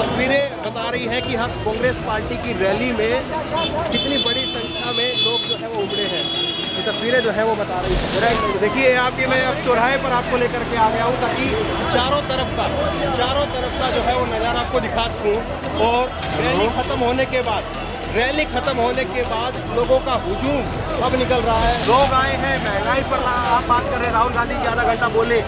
तस्वीरें बता रही हैं कि हम कांग्रेस पार्टी की रैली में कितनी बड़ी संख्या में लोग जो है वो उमड़े हैं। ये तस्वीरें जो है वो बता रही हैं। देखिए आप, ये मैं अब चौराहे पर आपको लेकर के आ गया हूँ ताकि चारों तरफ का जो है वो नज़ारा आपको दिखा सकूँ। और रैली खत्म होने के बाद लोगों का हुजूम अब निकल रहा है। लोग आए हैं, महंगाई पर आप बात कर रहे हैं, राहुल गांधी जी आधा घंटा बोले,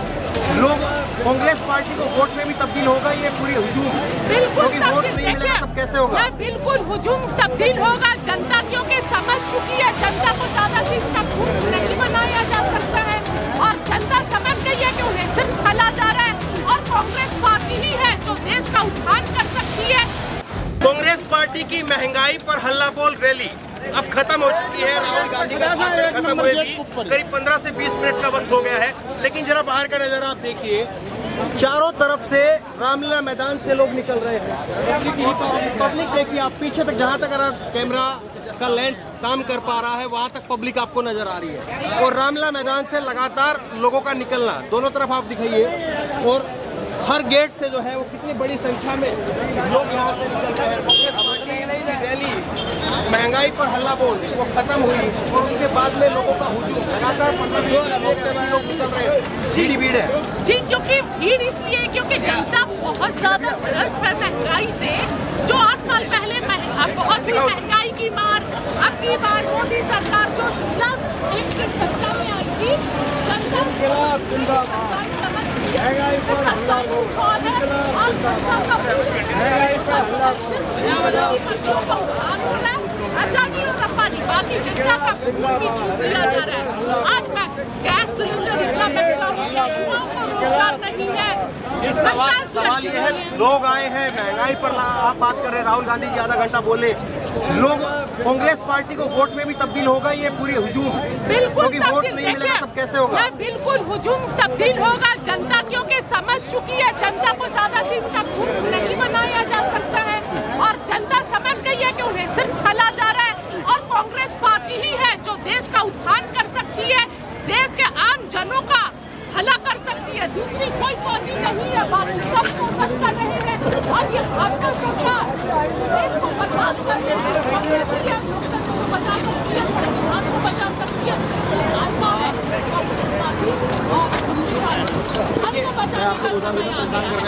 लोग कांग्रेस पार्टी को वोट में भी तब्दील होगा ये पूरी हुजूम। बिल्कुल वोट नहीं मिलेगा तब कैसे होगा? बिल्कुल हुजूम तब्दील होगा। जनता क्योंकि समझ चुकी है, जनता को ज्यादा दिन तक नहीं बनाया जा सकता है और जनता समझ गई है कि उन्हें सिर्फ छला जा रहा है और कांग्रेस पार्टी ही है जो देश का उत्थान कर सकती है। कांग्रेस पार्टी की महंगाई पर हल्ला बोल रैली अब खत्म हो चुकी है। राहुल गांधी का भाषण खत्म हुए भी करीब 15 से 20 मिनट का वक्त हो गया है। लेकिन जरा बाहर का नजारा आप देखिए, चारों तरफ से रामलीला मैदान से लोग निकल रहे हैं। पब्लिक देखिए आप, पीछे तक जहां तक कैमरा का लेंस काम कर पा रहा है वहां तक पब्लिक आपको नजर आ रही है। और रामलीला मैदान से लगातार लोगों का निकलना, दोनों तरफ आप दिखाइए। और हर गेट से जो है वो कितनी बड़ी संख्या में लोग यहाँ से निकल रहे हैं। रैली महंगाई पर हल्ला बोल वो खत्म हुई और उसके बाद में लोगों का हुजूम लगातार 15 लोग निकल रहे हैं। भीड़ है जी, क्योंकि भीड़ इसलिए क्योंकि जनता बहुत ज्यादा त्रस्त है महंगाई से। जो 8 साल पहले बहुत ही महंगाई की मार, अब की बार मोदी सरकार जो एक सत्ता में आई थी, जनता बाकी जनता का चूस लिया जा रहा है। आज मैं गैस सिलेंडर इतना महंगा हो गया, रोजगार नहीं है। सवाल ये है, लोग आए हैं, महंगाई पर आप बात कर रहे हैं, राहुल गांधी जी आधा घंटा बोले, लोग कांग्रेस पार्टी को वोट में भी तब्दील होगा ये पूरी हुजूम। बिल्कुल वोट नहीं मिलेगा तब कैसे होगा? बिल्कुल हुजूम तब्दील होगा। जनता क्योंकि समझ चुकी है, जनता को ज्यादा दिन तक नहीं बनाया जा सकता है और जनता समझ गई है कि उन्हें सिर्फ छला जा रहा है और कांग्रेस पार्टी ही है जो देश का उत्थान कर सकती है, देश के आम जनों का भला कर सकती है। दूसरी कोई पार्टी नहीं है, बाकी सब हो सकता नहीं है। और ये भाजपा सरकार देश को बर्बाद कर रही है, कांग्रेस ही लोकतंत्र को बचा सकती है, संविधान को बचा सकती है। भाजपा है कांग्रेस पार्टी और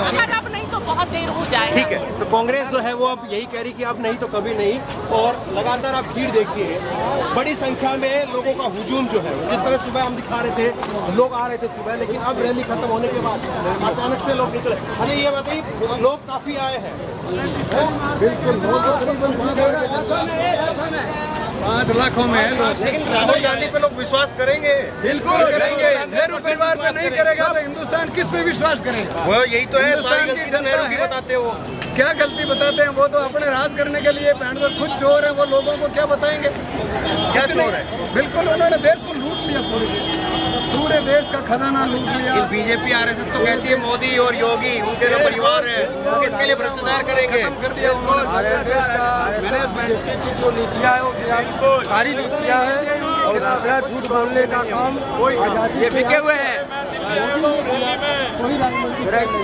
अगर अब नहीं तो बहुत देर हो जाएगी। ठीक है, तो कांग्रेस जो है वो अब यही कह रही कि अब नहीं तो कभी नहीं। और लगातार आप भीड़ देखिए, बड़ी संख्या में लोगों का हुजूम जो है, जिस तरह सुबह हम दिखा रहे थे, लोग आ रहे थे सुबह, लेकिन अब रैली खत्म होने के बाद अचानक से लोग निकले। अरे ये बताइए, लोग काफी आए हैं। बिल्कुल 5 लाखों में लोग। राहुल गांधी पे लोग विश्वास करेंगे? बिल्कुल करेंगे। नेहरू परिवार पे नहीं करेगा तो हिंदुस्तान किस पे विश्वास करेगा? वो यही तो है, सारी गलती तो नेहरू की बताते हो। क्या गलती बताते हैं? वो तो अपने राज करने के लिए पैंडवर खुद चोर है, वो लोगों को क्या बताएंगे? क्या चोर है? बिल्कुल, उन्होंने देश को लूट लिया, पूरे देश का खजाना लूट लिया। बीजेपी आरएसएस तो कहती है मोदी और योगी उनके जो परिवार है वो किसके लिए भ्रष्टाचार करेंगे? खत्म कर दिया उन्होंने आरएसएस का मैनेजमेंट की जो नीतियां है वो सारी नीतियां है और झूठ बोलने का काम ये बिके हुए हैं।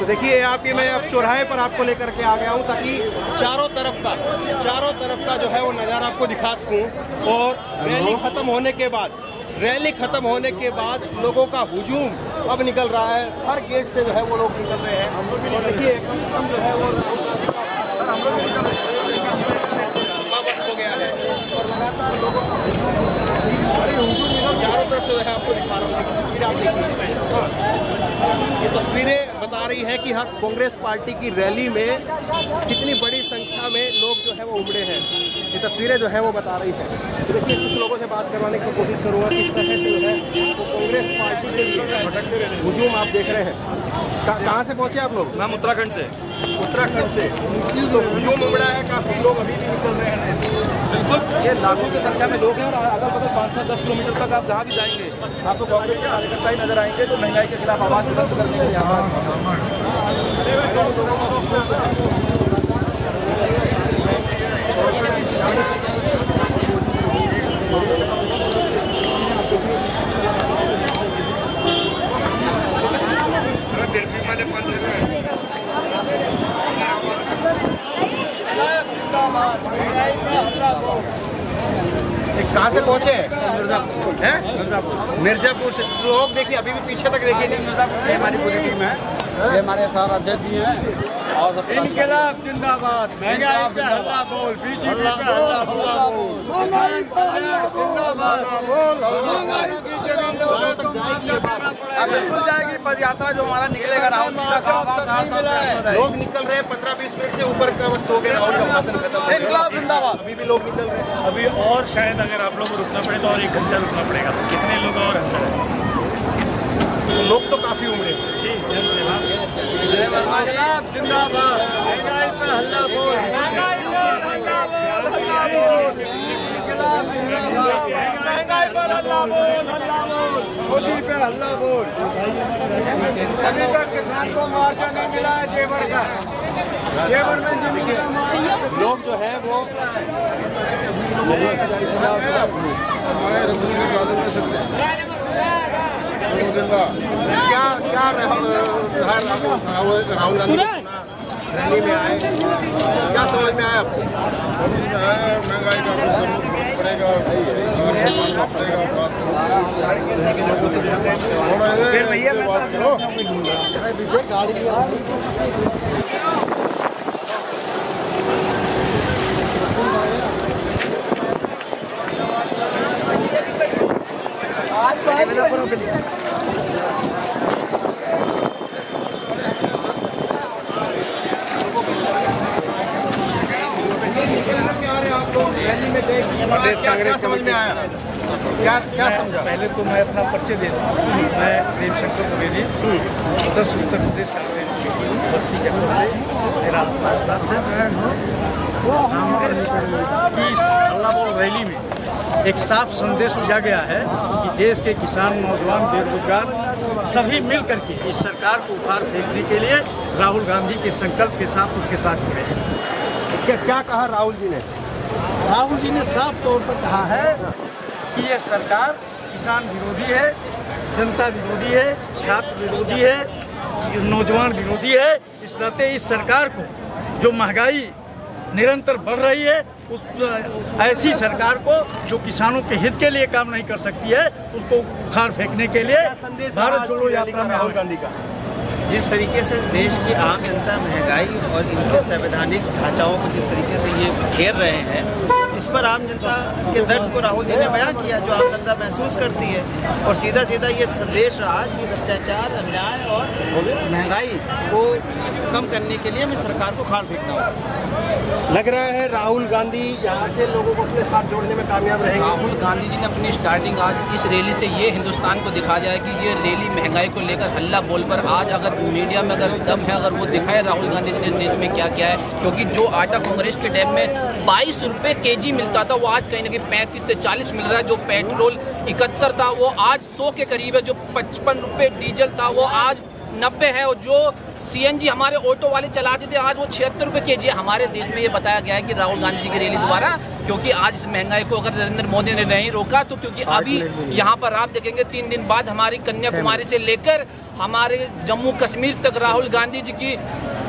तो देखिए आप, ये मैं अब चौराहे पर आपको लेकर के आ गया हूँ ताकि चारों तरफ का जो है वो नज़ारा आपको दिखा सकूँ। और रैली खत्म होने के बाद लोगों का हुजूम अब निकल रहा है। हर गेट से जो है वो लोग निकल रहे हैं। और देखिए हम जो है वो वक्त हो गया है और लगातार लोगों का चारों तरफ से जो है आपको दिखा रहा हूँ। तस्वीरें आप देखिए, ये तस्वीरें बता रही हैं कि हाँ कांग्रेस पार्टी की रैली में कितनी बड़ी संख्या में लोग जो है वो उमड़े हैं। ये तस्वीरें जो है वो बता रही हैं। तो देखिए कुछ लोगों से बात करवाने की कोशिश करूँगा कि इस तरह से जो है वो कांग्रेस पार्टी के लिए हुजूम आप देख रहे हैं। कहाँ से पहुँचे आप लोग? मैम उत्तराखंड से। उत्तराखंड से तो हुजूम उमड़ा है, काफ़ी लोग अभी भी निकल रहे हैं। बिल्कुल, ये लाखों की संख्या में लोग हैं और अगर बगल 5-10 किलोमीटर तक आप जहाँ भी जाएंगे आपको कांग्रेस के कार्यकर्ता ही नजर आएंगे जो महंगाई के खिलाफ आवाज बुलंद करने के लिए यहाँ वाले कहाँ से पहुँचे हैं? मिर्जापुर से। लोग देखिए अभी भी पीछे तक देखिए, ये हमारी पूरी टीम है, ये हमारे सार अध्यक्ष जी हैं। और इनकलाब जिंदाबाद, महंगाई पे हल्ला बोल, बीजेपी पे हल्ला बोल, महंगाई पे हल्ला बोल, अब बिल्कुल जाएगी पद यात्रा जो हमारा निकलेगा राहुल जी का गाँव। लोग निकल रहे हैं, 15-20 मिनट से ऊपर का वक्त हो गया राहुल का भाषण खत्म। इनकलाब जिंदाबाद। अभी भी लोग निकल रहे हैं। अभी और शायद अगर आप लोग को रुकना पड़े तो और 1 घंटा रुकना पड़ेगा। कितने लोग और अंदर है? लोग तो काफी उमड़े। जी, जनसेवा इनकलाब जिंदाबाद, महंगाई पे हल्ला बोल, महंगाई पे हल्ला बोल, हल्ला बोल, इनकलाब जिंदाबाद, महंगाई पे हल्ला बोल, हल्ला बोल, मोदी पे हल्ला बोल। अभी तक किसान को मुआवजा नहीं मिला है जेवर का, जेवर में जिंदगी का मुआवजा। लोग जो है वो क्या राहुल गांधी रैली में आए, क्या समझ में आया आपको? महंगाई का पड़ेगा, बात करो। प्रदेश कांग्रेस समझ में आया, क्या समझा? पहले तो मैं अपना परिचय देता हूँ। मैं प्रेम शंकर द्विवेदी, उत्तर प्रदेश कांग्रेस बस्ती के तरफ से मेरा इस हल्ला बोल रैली में एक साफ संदेश दिया गया है कि देश के किसान, नौजवान, बेरोजगार सभी मिल करके इस सरकार को उखाड़ फेंकने के लिए राहुल गांधी के संकल्प के साथ उसके साथ जुड़े हैं। क्या कहा राहुल जी ने? राहुल जी ने साफ तौर पर कहा है कि यह सरकार किसान विरोधी है, जनता विरोधी है, छात्र विरोधी है, नौजवान विरोधी है। इस नाते इस सरकार को जो महंगाई निरंतर बढ़ रही है, उस ऐसी सरकार को जो किसानों के हित के लिए काम नहीं कर सकती है, उसको उखाड़ फेंकने के लिए भारत जोड़ो यात्रा में राहुल गांधी का जिस तरीके से देश की आम जनता महंगाई और इनके संवैधानिक ढांचाओं को जिस तरीके से ये घेर रहे हैं, इस पर आम जनता के दर्द को राहुल जी ने बयां किया, जो आम जनता महसूस करती है। और सीधा सीधा ये संदेश रहा कि इस अत्याचार, अन्याय और महंगाई को कम करने के लिए हमें सरकार को उखाड़ फेंकना होगा। लग रहा है राहुल गांधी यहाँ से लोगों को अपने साथ जोड़ने में कामयाब रहेंगे। राहुल गांधी जी ने अपनी स्टार्टिंग आज इस रैली से ये हिंदुस्तान को दिखा जाए कि ये रैली महंगाई को लेकर हल्ला बोल पर आज अगर मीडिया में अगर दम है, अगर वो दिखाए राहुल गांधी जी ने इस देश में क्या किया है। क्योंकि जो आटा कांग्रेस के टाइम में 22 रुपये केजी मिलता था, वो आज कहीं ना कहीं 35 से 40 मिल रहा है। जो पेट्रोल 71 था वो आज 100 के करीब है। जो 55 रुपये डीजल था वो आज 90 है। और जो CNG हमारे ऑटो वाले चलाते थे आज वो 76 रुपये केजी है। हमारे देश में ये बताया गया है कि राहुल गांधी जी की रैली द्वारा, क्योंकि आज इस महंगाई को अगर नरेंद्र मोदी ने नहीं रोका तो, क्योंकि अभी यहाँ पर आप देखेंगे 3 दिन बाद हमारी कन्याकुमारी से लेकर हमारे जम्मू कश्मीर तक राहुल गांधी जी की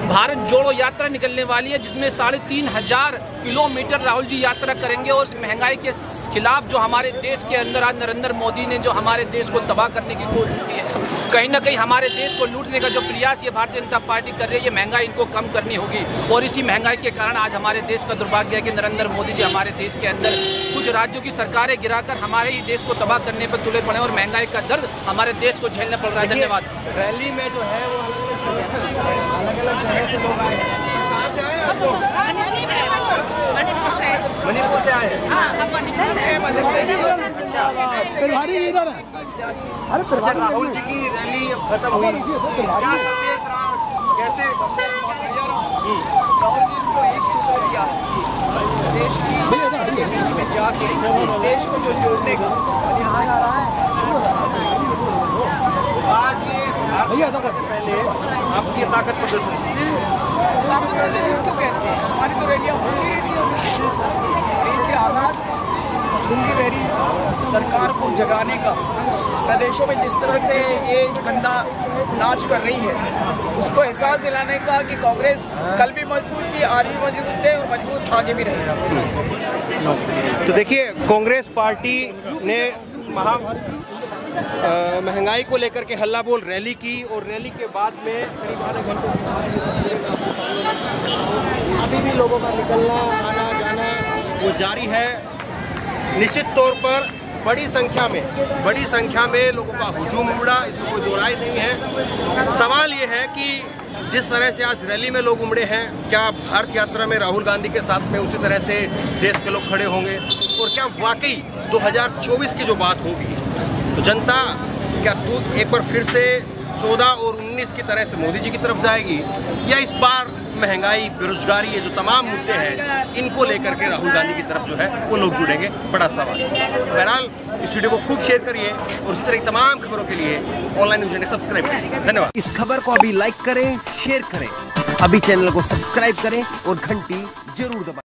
भारत जोड़ो यात्रा निकलने वाली है, जिसमें 3500 किलोमीटर राहुल जी यात्रा करेंगे। और इस महंगाई के खिलाफ जो हमारे देश के अंदर आज नरेंद्र मोदी ने जो हमारे देश को तबाह करने की कोशिश की है, कहीं ना कहीं हमारे देश को लूटने का जो प्रयास ये भारतीय जनता पार्टी कर रही है, ये महंगाई इनको कम करनी होगी। और इसी महंगाई के कारण आज हमारे देश का दुर्भाग्य है कि नरेंद्र मोदी जी हमारे देश के अंदर कुछ राज्यों की सरकारें गिराकर हमारे ही देश को तबाह करने पर तुले पड़े और महंगाई का दर्द हमारे देश को झेलना पड़ रहा है। धन्यवाद। रैली में जो है वो अलग-अलग जगह से लोग आए हैं। कहाँ से आए आप लोग? मणिपुर से आए हैं। अच्छा, राहुल जी की रैली खत्म हुई, क्या संदेश रहा, कैसे? राहुल जी को एक सूत्र दिया देश की बीच में जाके देश को जो जोड़ने का। आज ये से पहले आपकी ताकत प्रदर्शन क्यों कहते हैं, हमारी तो रैलियाँ होती रहती है। इनके आवाज़ डूंगी बहरी सरकार को जगाने का प्रदेशों में जिस तरह से ये गंदा नाच कर रही है, उसको एहसास दिलाने का कि कांग्रेस कल भी मजबूत थी, आज भी मजबूत है और मजबूत आगे भी रहेगा। तो देखिए, कांग्रेस पार्टी ने महंगाई को लेकर के हल्ला बोल रैली की और रैली के बाद में करीब आधे घंटे अभी भी लोगों का निकलना आना जाना वो जारी है। निश्चित तौर पर बड़ी संख्या में लोगों का हुजूम उमड़ा, इसमें कोई दो राय नहीं है। सवाल ये है कि जिस तरह से आज रैली में लोग उमड़े हैं, क्या भारत यात्रा में राहुल गांधी के साथ में उसी तरह से देश के लोग खड़े होंगे, और क्या वाकई 2024 की जो बात होगी तो जनता क्या एक बार फिर से 14 और 19 की तरह से मोदी जी की तरफ जाएगी, या इस बार महंगाई, बेरोजगारी, ये जो तमाम मुद्दे हैं इनको लेकर के राहुल गांधी की तरफ जो है वो लोग जुड़ेंगे? बड़ा सवाल है। बहरहाल इस वीडियो को खूब शेयर करिए और इसी तरह की तमाम खबरों के लिए ऑनलाइन न्यूज़ चैनल सब्सक्राइब करें। धन्यवाद। इस खबर को अभी लाइक करें, शेयर करें, अभी चैनल को सब्सक्राइब करें और घंटी जरूर दबाएं।